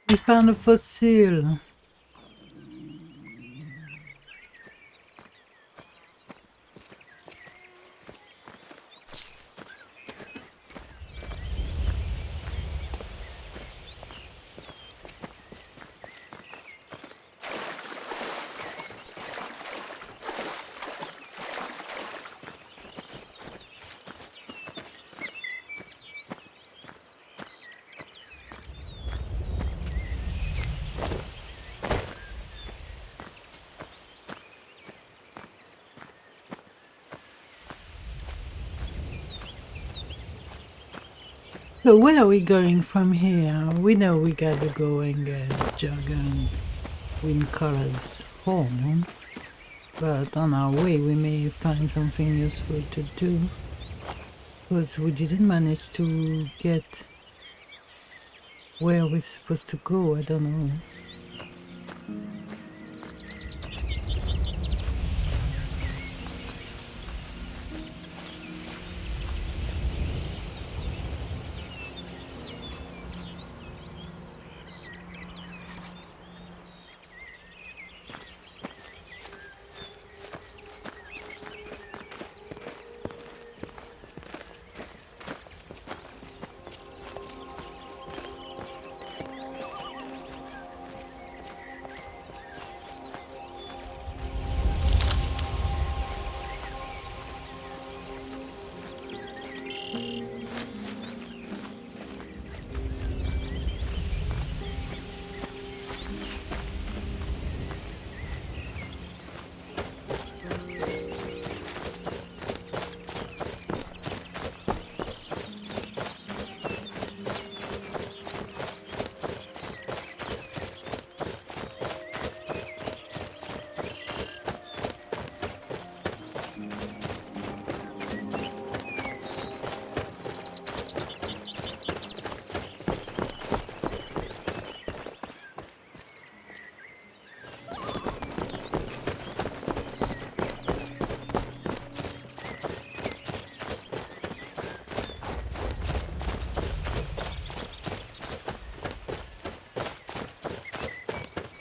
We found a fossil. So where are we going from here? We know we gotta go and get Jargon Windcolor's horn, but on our way we may find something useful to do, because we didn't manage to get where we're supposed to go. I don't know.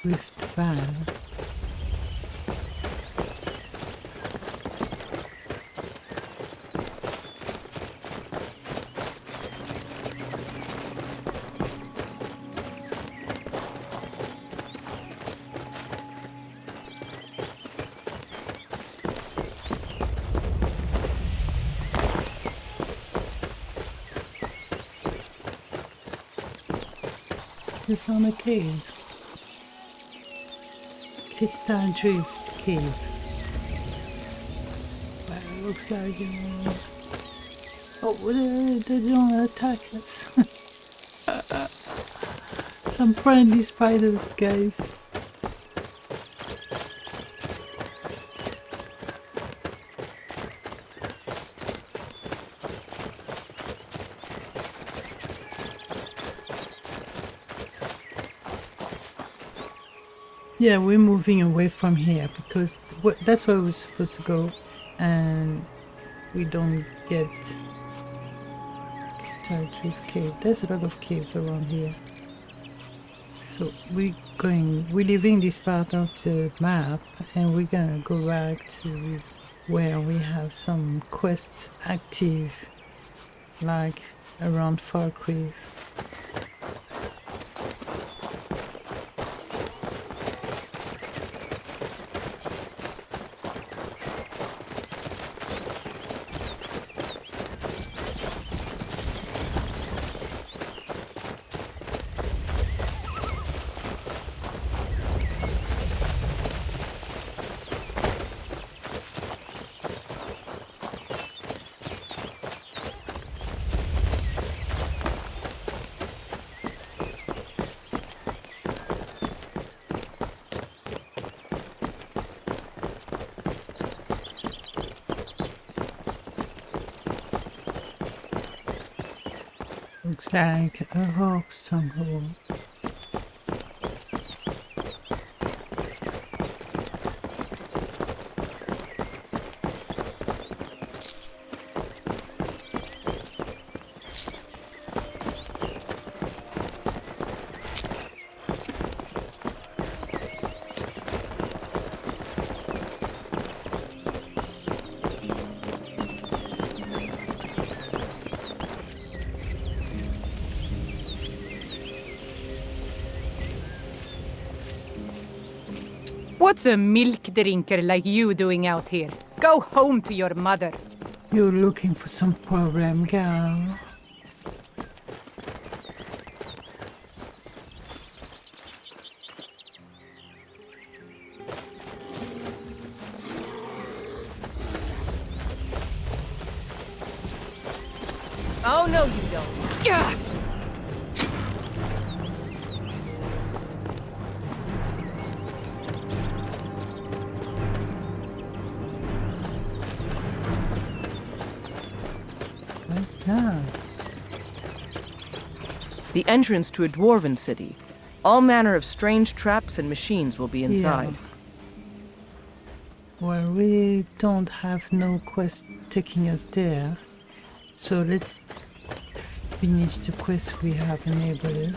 Rift Fire. We found a cave. Crystal Drift Cave. Well, it looks like oh, they don't attack us. Some friendly spiders, guys. Yeah, we're moving away from here because that's where we're supposed to go, and we don't get Star Drift Cave. There's a lot of caves around here. So we're leaving this part of the map, and we're gonna go back to where we have some quests active, like around Falkreath. Looks like a hawk stronghold. What's a milk drinker like you doing out here? Go home to your mother. You're looking for some problem, girl. Oh, no, you don't. Gah! What's that? The entrance to a dwarven city. All manner of strange traps and machines will be inside. Yeah. Well, we don't have no quest taking us there. So let's finish the quest we have enabled.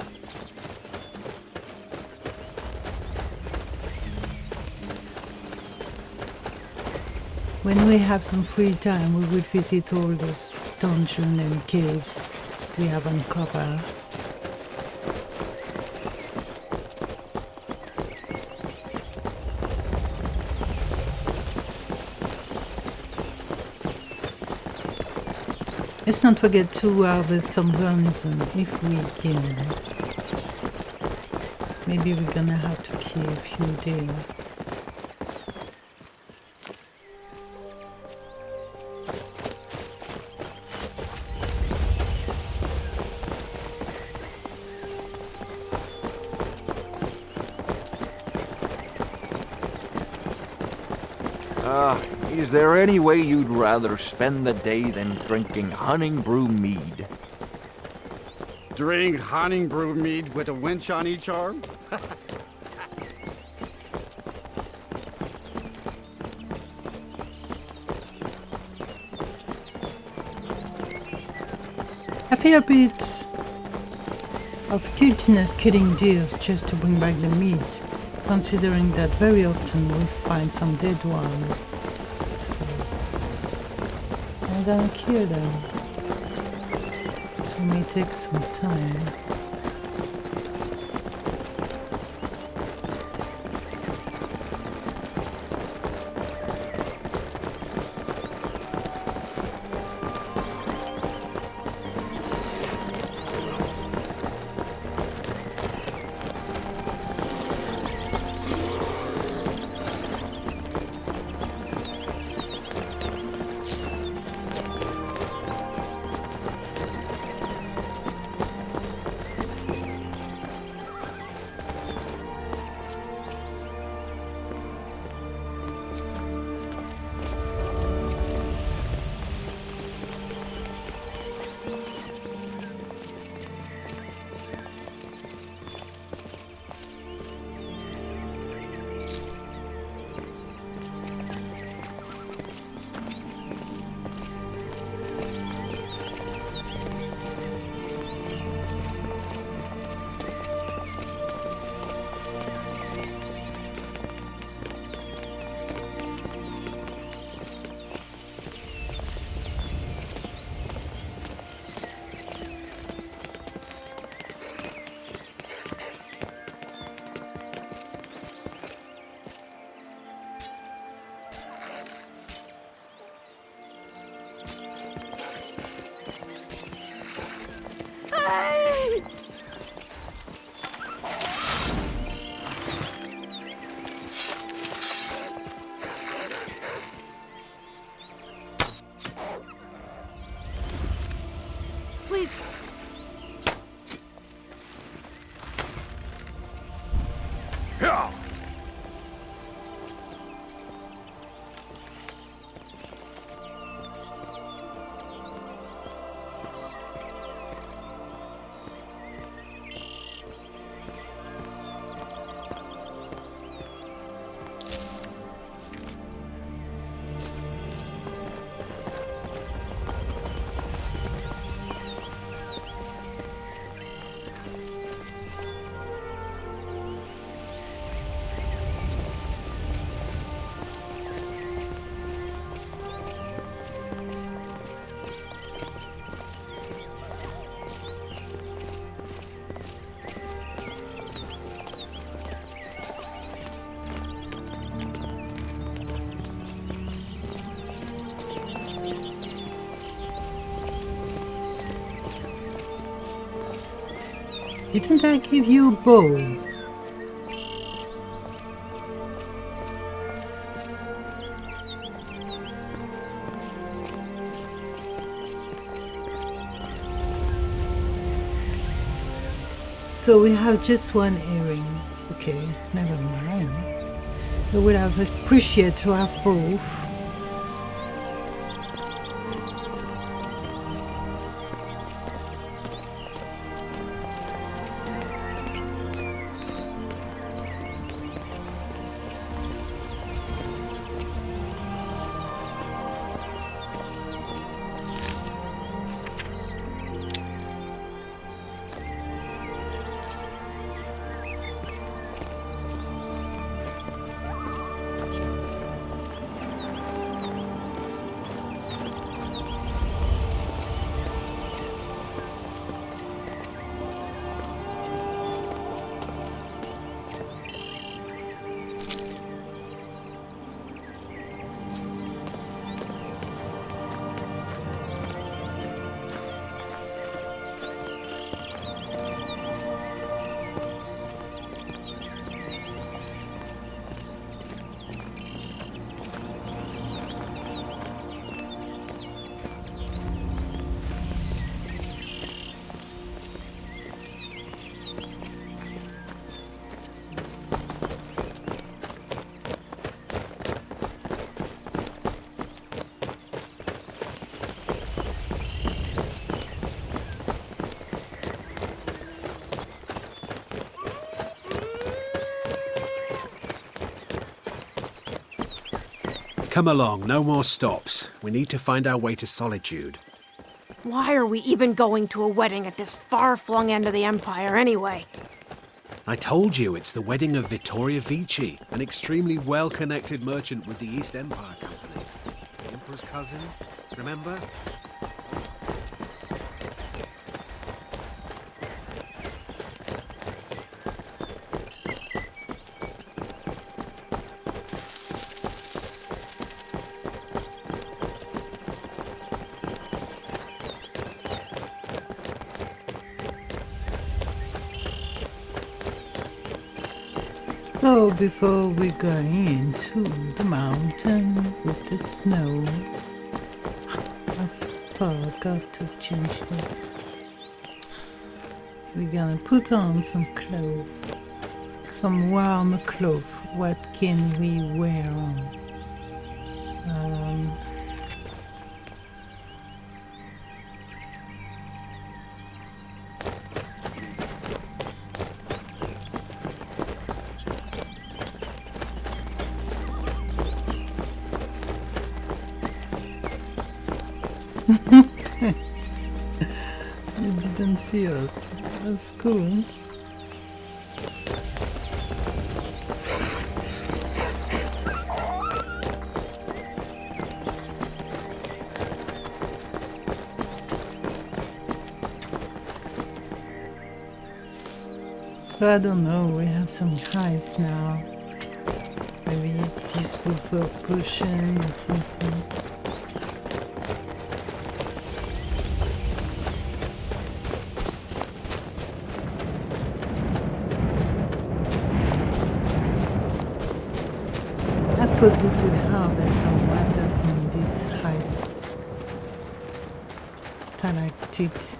When we have some free time, we will visit all those dungeons and caves we have uncovered. Let's not forget to harvest some venison if we can. Maybe we're gonna have to kill a few days. Is there any way you'd rather spend the day than drinking honey brew mead? Drink honey brew mead with a winch on each arm? I feel a bit of guiltiness killing deers just to bring back the meat, considering that very often we find some dead one. So I'm gonna kill them. So it may take some time. Didn't I give you a bow? So we have just one earring. Okay, never mind. I would have appreciated to have both. Come along, no more stops. We need to find our way to Solitude. Why are we even going to a wedding at this far-flung end of the Empire anyway? I told you it's the wedding of Vittoria Vici, an extremely well-connected merchant with the East Empire Company. The Emperor's cousin, remember? So before we go into the mountain with the snow, I forgot to change this. We're gonna put on some clothes, some warm clothes. What can we wear on? You didn't see us. That's cool. So I don't know, we have some highs now. Maybe it's useful for a potion or something. I thought we could harvest some water from this ice stalactite.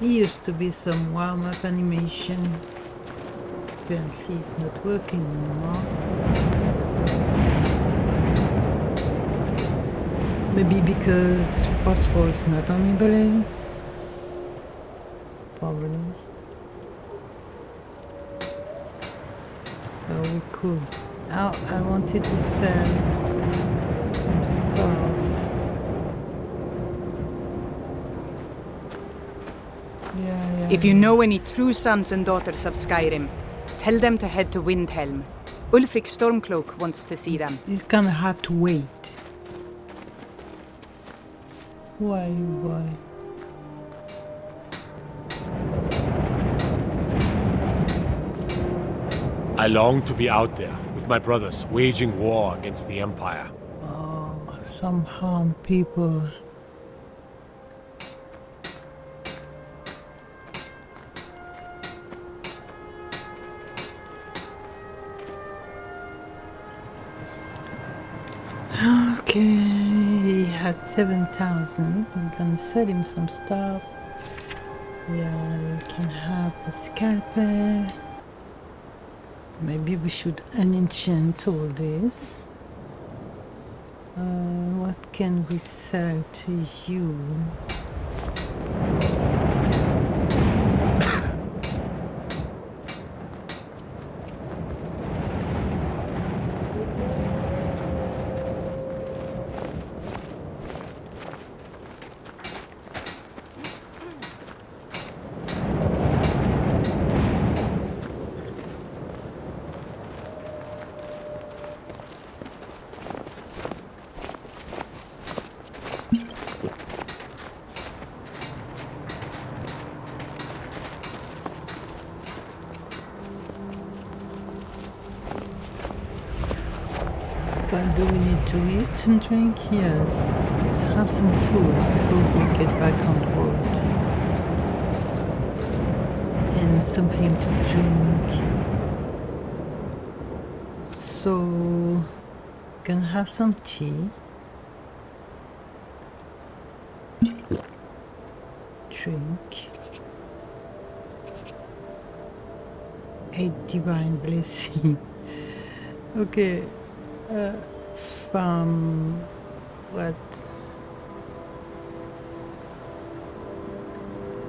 Used to be some warm-up animation. Apparently it's not working anymore. Maybe because Phosphor's not enabling. Probably. So we could. Oh, I wanted to sell some stuff. Yeah. If you know any true sons and daughters of Skyrim, tell them to head to Windhelm. Ulfric Stormcloak wants to see them. He's gonna have to wait. Why? I long to be out there with my brothers, waging war against the Empire. Oh, some harm people. Okay, he had 7,000. We're gonna sell him some stuff. Yeah, we can have a scalpel. Maybe we should unenchant all this. What can we sell to you? But do we need to eat and drink? Yes. Let's have some food before we get back on the road. And something to drink. So, gonna have some tea. Drink. 8 divine blessing. Okay. From what?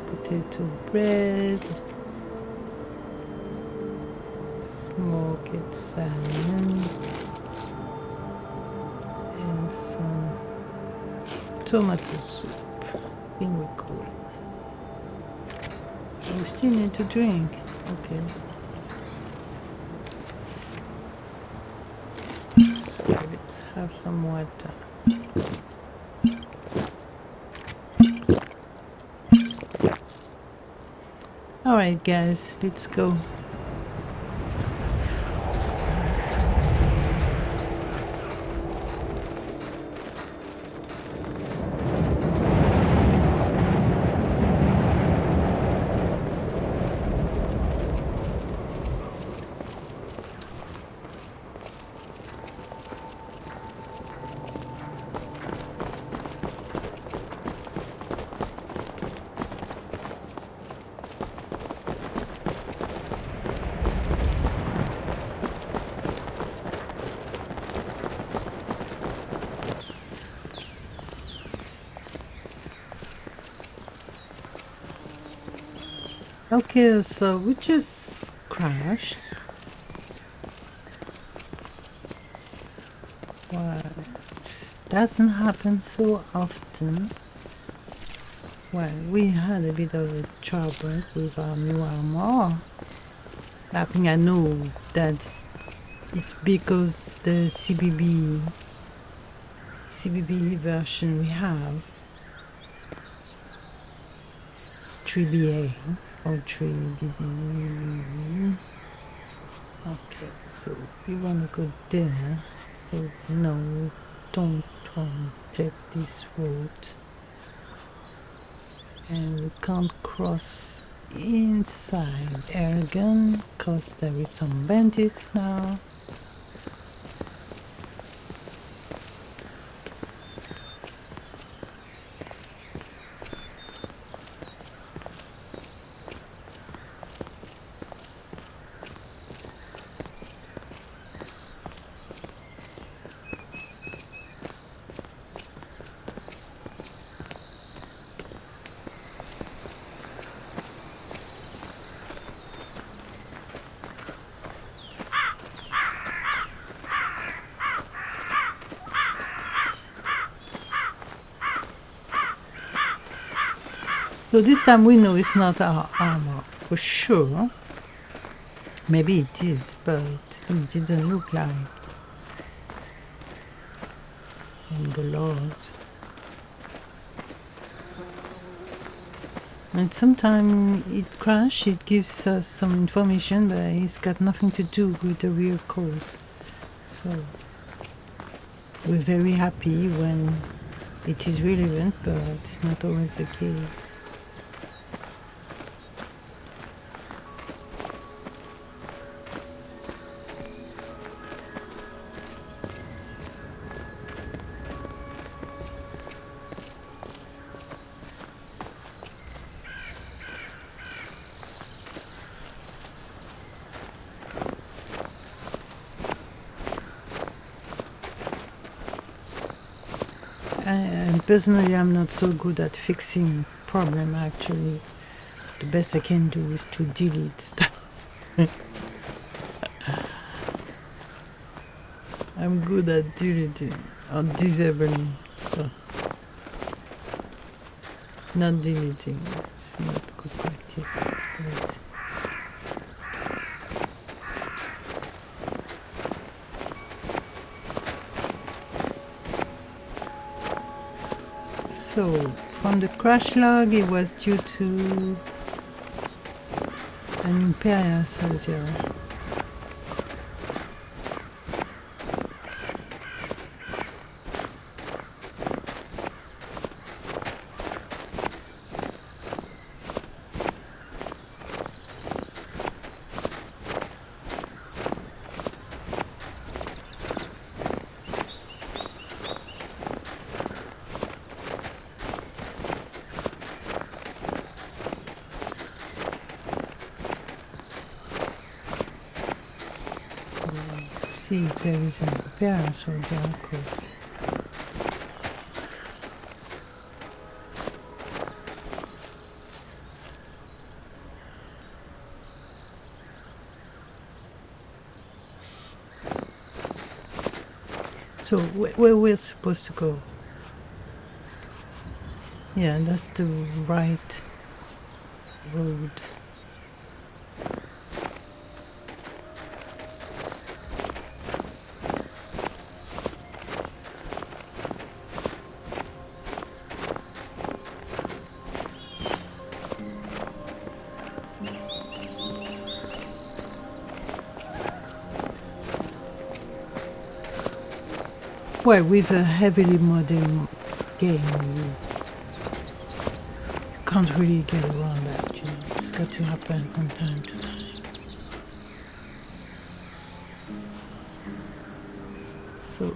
Potato bread, smoked salmon, and some tomato soup. I think we're cool. We still need to drink. Okay. Let's have some water. Alright guys, let's go. Okay, so we just crashed. Well, doesn't happen so often. Well, we had a bit of a trouble with our new armor. I think I know that it's because the CBB version we have, 3BA. or 3BB. Okay, so we want to go there. So no, we don't want to take this route. And we can't cross inside Aragon because there is some bandits now. So this time we know it's not our armor for sure. Maybe it is, but it didn't look like from the Lords. And sometimes it crashes, it gives us some information, but it's got nothing to do with the real cause. So we're very happy when it is relevant, but it's not always the case. And personally, I'm not so good at fixing problem. Actually, the best I can do is to delete stuff. I'm good at deleting or disabling stuff. Not deleting. It's not good practice. But so, from the crash log, it was due to an Imperial soldier. See if there is an Imperial soldier, of course. So where we're supposed to go? Yeah, that's the right road. Well, with a heavily modded game, you can't really get around that, you know. It's got to happen from time to time. So,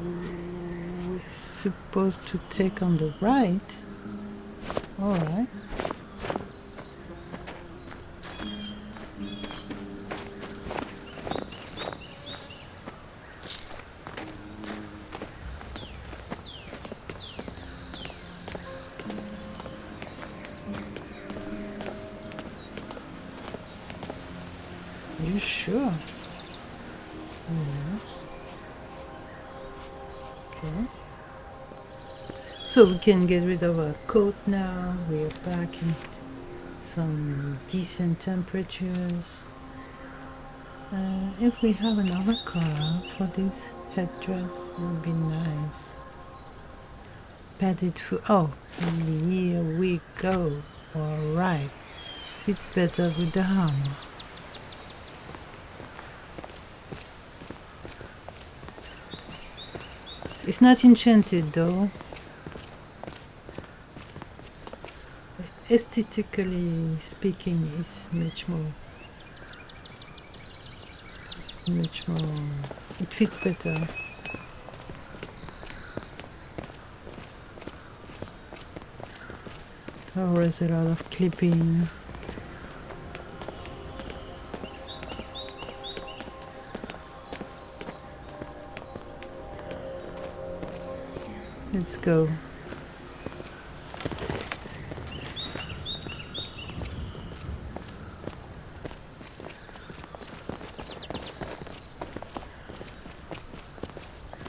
we're supposed to take on the right. Alright. You sure? Yes. Okay. So we can get rid of our coat now. We are back in some decent temperatures. If we have another color for this headdress, it would be nice. Padded foot. Oh, here we go. Alright. Fits better with the armor. It's not enchanted though. Aesthetically speaking, it's much more. It fits better. Always a lot of clipping. Let's go.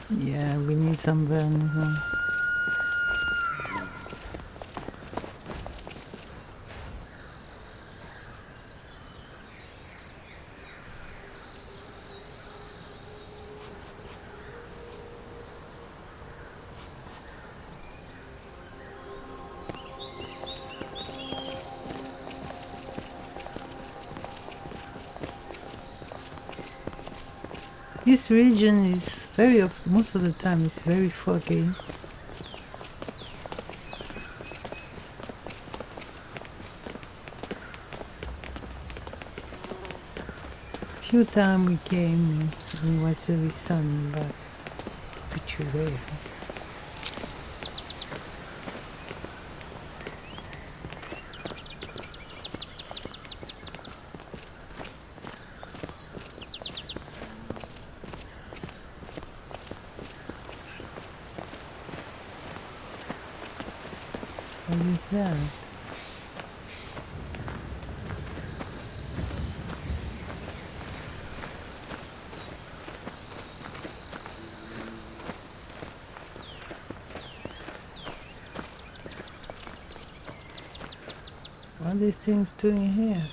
Yeah, we need some vernis. This region is most of the time it's very foggy. Few times we came and it was really sunny, but pretty rare. What is that? What are these things doing here?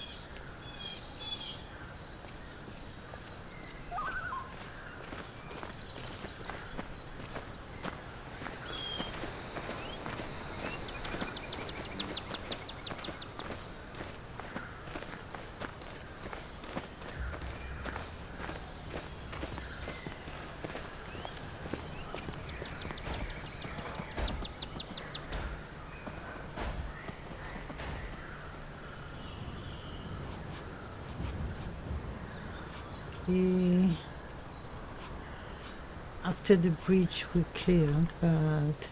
After the bridge we cleared, but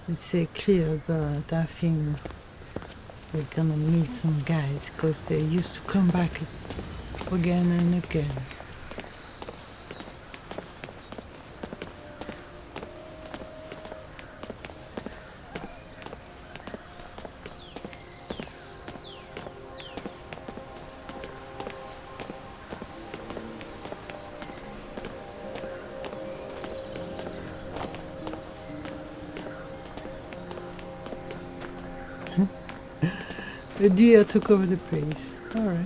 we say clear, but I think we're gonna meet some guys because they used to come back again and again. The deer took over the place. All right.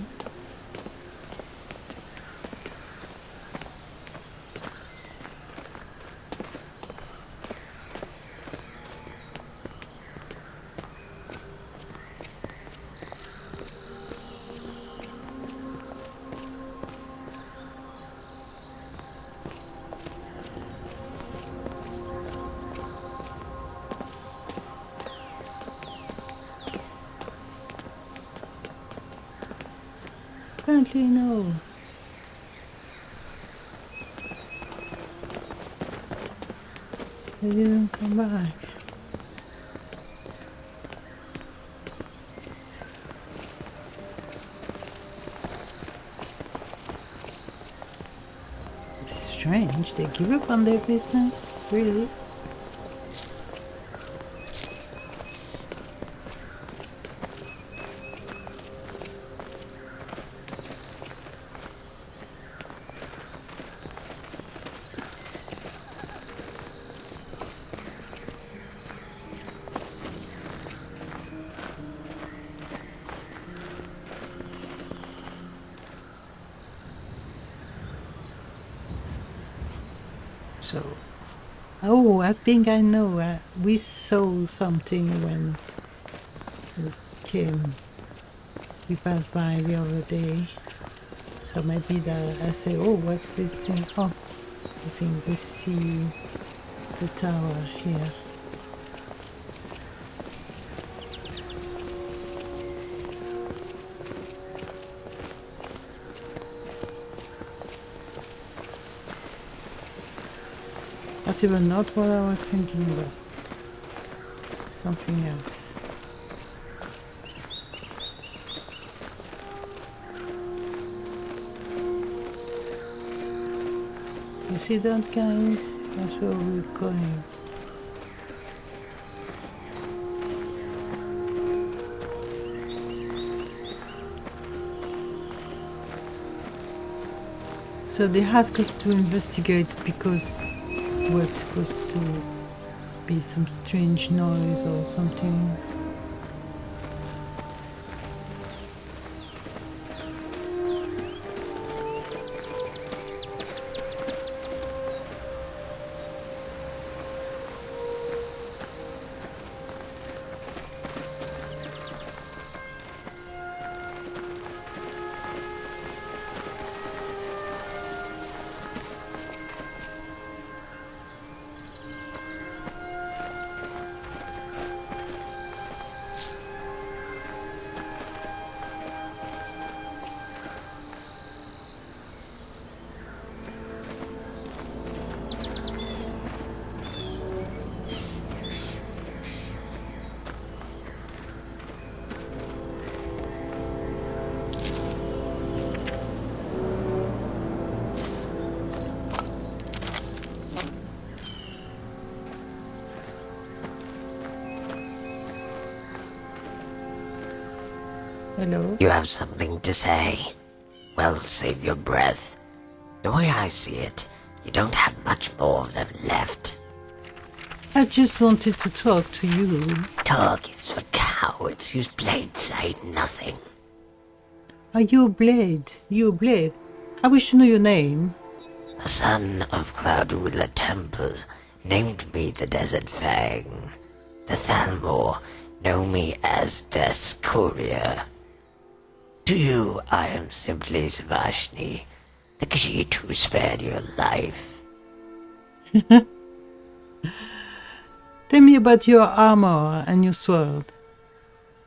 Apparently no. They didn't come back. It's strange, they give up on their business, really? So, oh, I think I know. We saw something when we came. We passed by the other day. So maybe that I say, oh, what's this thing? Oh, I think we see the tower here. That's even not what I was thinking about. Something else. You see that, guys? That's where we're going. So they asked us to investigate because was supposed to be some strange noise or something. Hello? You have something to say? Well, save your breath. The way I see it, you don't have much more of them left. I just wanted to talk to you. Talk is for cowards whose blades say nothing. Are you a blade? You a blade? I wish to know your name. A son of Cloud Ruler Temple named me the Desert Fang. The Thalmor know me as Death's Courier. To you, I am simply Savashni, the Khajiit who spared your life. Tell me about your armor and your sword.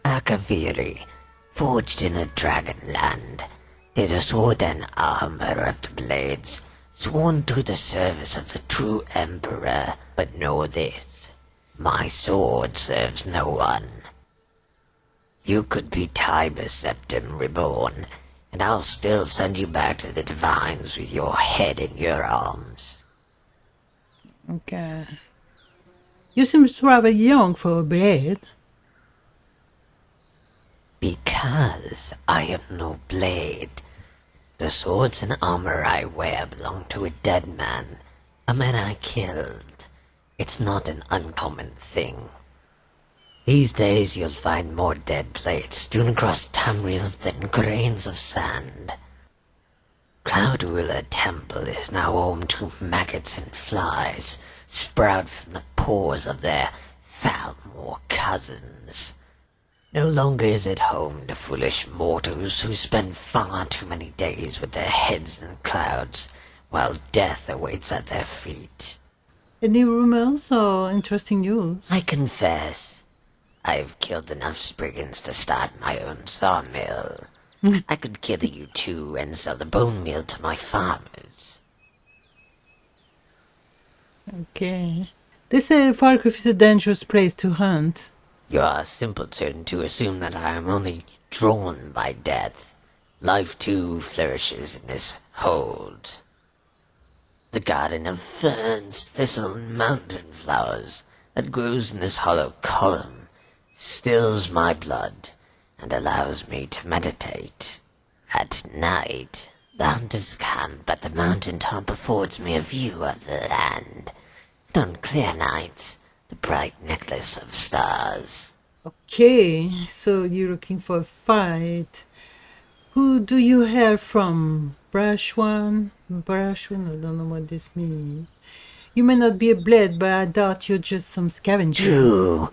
Akaviri, forged in a dragonland, is a sword and armor of the blades, sworn to the service of the true Emperor. But know this, my sword serves no one. You could be Tiber Septim reborn, and I'll still send you back to the Divines with your head in your arms. Okay. You seem rather young for a blade. Because I am no blade. The swords and armor I wear belong to a dead man, a man I killed. It's not an uncommon thing. These days you'll find more dead blades strewn across Tamriel than grains of sand. Cloud Ruler Temple is now home to maggots and flies, sprout from the pores of their Thalmor cousins. No longer is it home to foolish mortals who spend far too many days with their heads in the clouds, while death awaits at their feet. Any rumors or interesting news? I confess, I've killed enough Spriggans to start my own sawmill. I could kill you too and sell the bone meal to my farmers. Okay. They say Farcliff is a dangerous place to hunt. You are a simpleton to assume that I am only drawn by death. Life too flourishes in this hold. The garden of ferns, thistle, and mountain flowers that grows in this hollow column stills my blood and allows me to meditate. At night, the hunters camp at the mountain top affords me a view of the land, and on clear nights, the bright necklace of stars. Okay, so you're looking for a fight. Who do you hail from? Brushwan? Brushwan? I don't know what this means. You may not be a blade, but I doubt you're just some scavenger. True.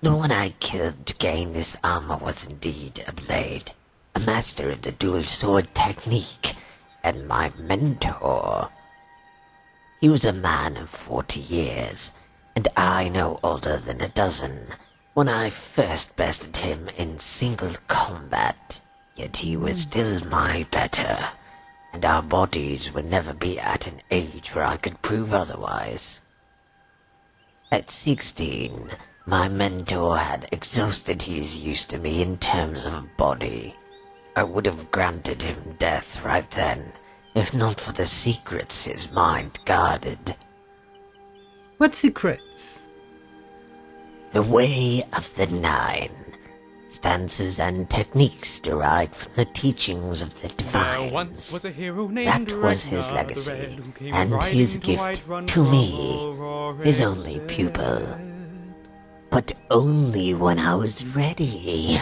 The one I killed to gain this armor was indeed a blade, a master of the dual sword technique, and my mentor. He was a man of 40 years, and I no older than a dozen, when I first bested him in single combat. Yet he was still my better, and our bodies would never be at an age where I could prove otherwise. At 16, my mentor had exhausted his use to me in terms of body. I would have granted him death right then, if not for the secrets his mind guarded. What secrets? The Way of the Nine. Stances and techniques derived from the teachings of the Divines. That was his legacy, and his gift to me, his only pupil. But only when I was ready.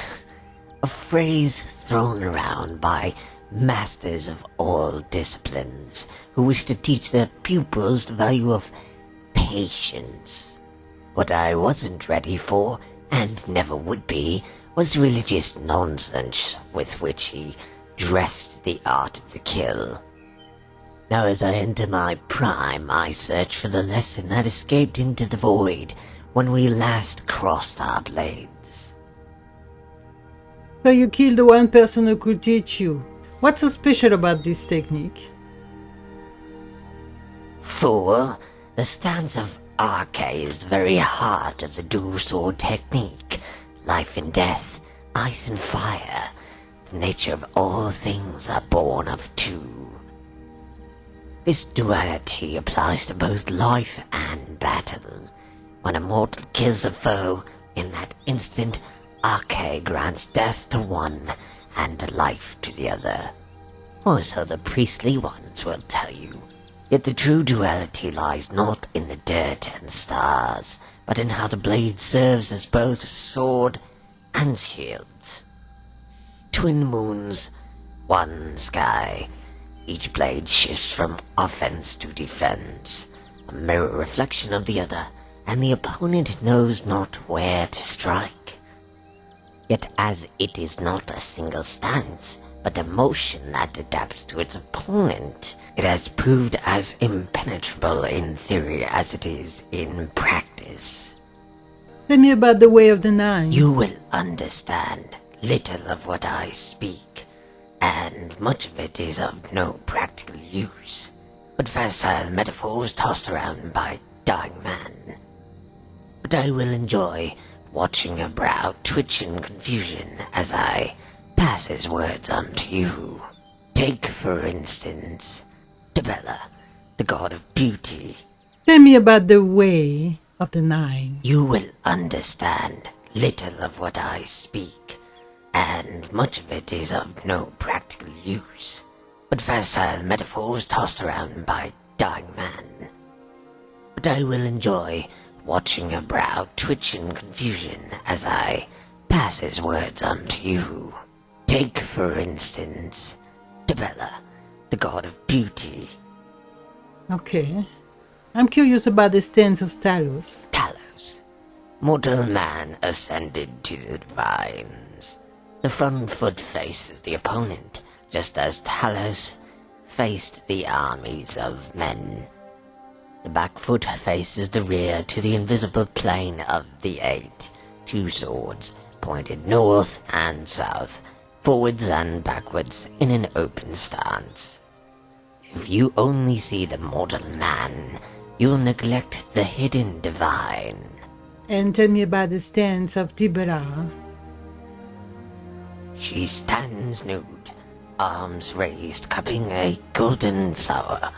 A phrase thrown around by masters of all disciplines who wish to teach their pupils the value of patience. What I wasn't ready for, and never would be, was religious nonsense with which he dressed the art of the kill. Now as I enter my prime, I search for the lesson that escaped into the void when we last crossed our blades. So you killed the one person who could teach you. What's so special about this technique? Fool, the stance of Arche is the very heart of the dual sword technique. Life and death, ice and fire. The nature of all things are born of two. This duality applies to both life and battle. When a mortal kills a foe, in that instant, Arche grants death to one and life to the other. Or so the priestly ones will tell you. Yet the true duality lies not in the dirt and stars, but in how the blade serves as both sword and shield. Twin moons, one sky. Each blade shifts from offense to defense, a mirror reflection of the other, and the opponent knows not where to strike. Yet as it is not a single stance, but a motion that adapts to its opponent, it has proved as impenetrable in theory as it is in practice. Tell me about the Way of the Nine. You will understand little of what I speak, and much of it is of no practical use, but facile metaphors tossed around by dying man. But I will enjoy watching your brow twitch in confusion as I pass his words on to you. Take, for instance, Debella, the god of beauty. Tell me about the Way of the Nine. You will understand little of what I speak, and much of it is of no practical use, but facile metaphors tossed around by dying man. But I will enjoy watching your brow twitch in confusion as I pass his words on to you. Take, for instance, Debella, the god of beauty. Okay. I'm curious about the stance of Talos. Talos. Mortal man ascended to the divines. The front foot faces the opponent, just as Talos faced the armies of men. The back foot faces the rear to the invisible plane of the eight, two swords pointed north and south, forwards and backwards in an open stance. If you only see the mortal man, you'll neglect the hidden divine. And tell me about the stance of Tibera. She stands nude, arms raised, cupping a golden flower,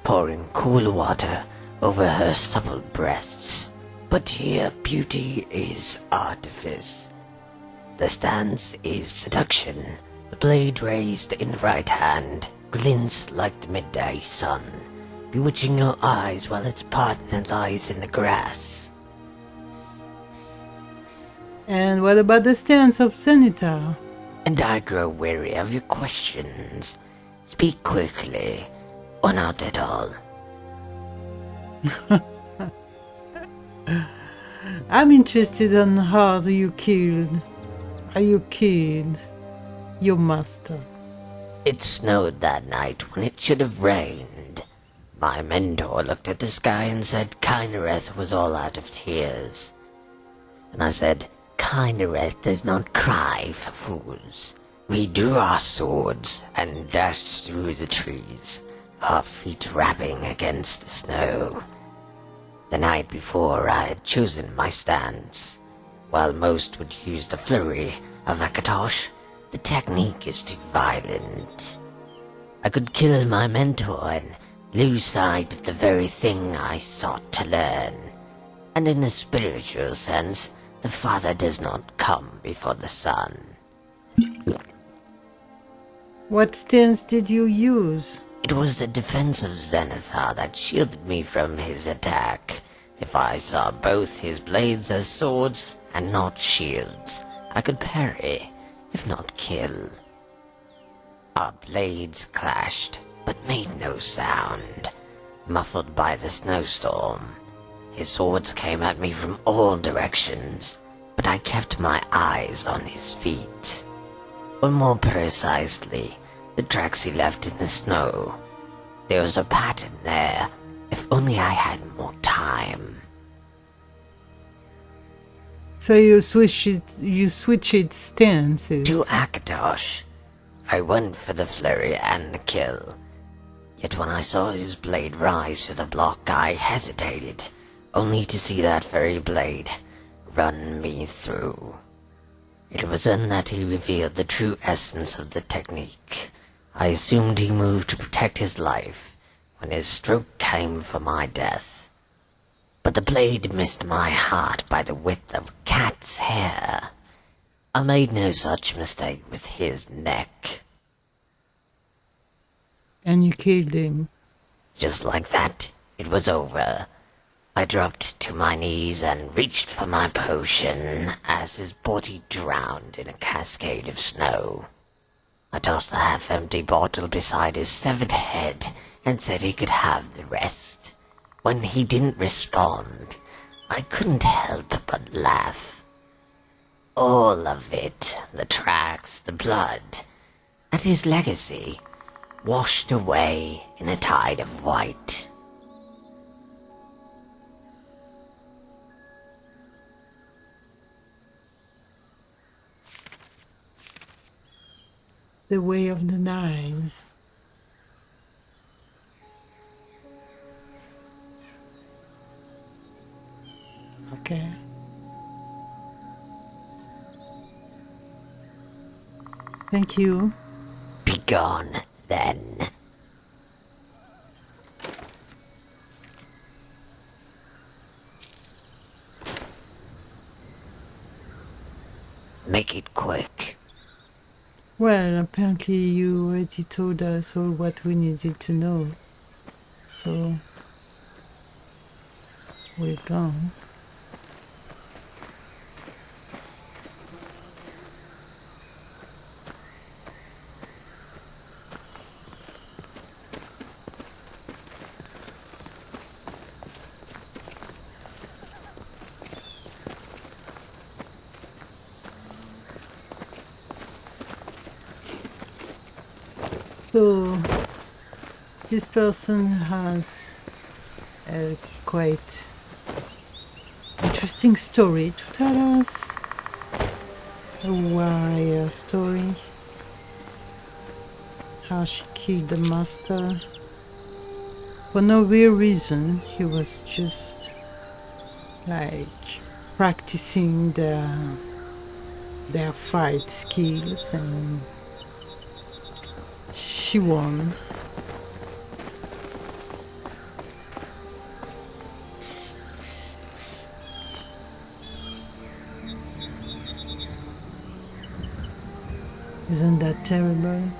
pouring cool water over her supple breasts. But here beauty is artifice. The stance is seduction. The blade raised in the right hand glints like the midday sun, bewitching your eyes while its partner lies in the grass. And what about the stance of Senator? And I grow weary of your questions. Speak quickly, or not at all. I'm interested in how you killed your master. It snowed that night when it should have rained. My mentor looked at the sky and said Kynareth was all out of tears. And I said, Kynareth does not cry for fools. We drew our swords and dashed through the trees, our feet rapping against the snow. The night before I had chosen my stance. While most would use the flurry of Akatosh, the technique is too violent. I could kill my mentor and lose sight of the very thing I sought to learn. And in the spiritual sense, the father does not come before the son. What stance did you use? It was the defense of Zenithar that shielded me from his attack. If I saw both his blades as swords and not shields, I could parry, if not kill. Our blades clashed, but made no sound, muffled by the snowstorm. His swords came at me from all directions, but I kept my eyes on his feet. Or more precisely, the tracks he left in the snow. There was a pattern there, if only I had more time. So you switched stances. To Akatosh, I went for the flurry and the kill. Yet when I saw his blade rise to the block, I hesitated, only to see that very blade run me through. It was then that he revealed the true essence of the technique. I assumed he moved to protect his life, when his stroke came for my death. But the blade missed my heart by the width of a cat's hair. I made no such mistake with his neck. And you killed him. Just like that, it was over. I dropped to my knees and reached for my potion as his body drowned in a cascade of snow. I tossed the half-empty bottle beside his severed head and said he could have the rest. When he didn't respond, I couldn't help but laugh. All of it, the tracks, the blood, and his legacy, washed away in a tide of white. The way of the nine. Okay. Thank you. Be gone, then. Make it quick. Well, apparently you already told us all what we needed to know. So, we're gone. So, this person has a quite interesting story to tell us. A warrior story. How she killed the master. For no real reason, he was just like practicing their fight skills, and she won. Isn't that terrible?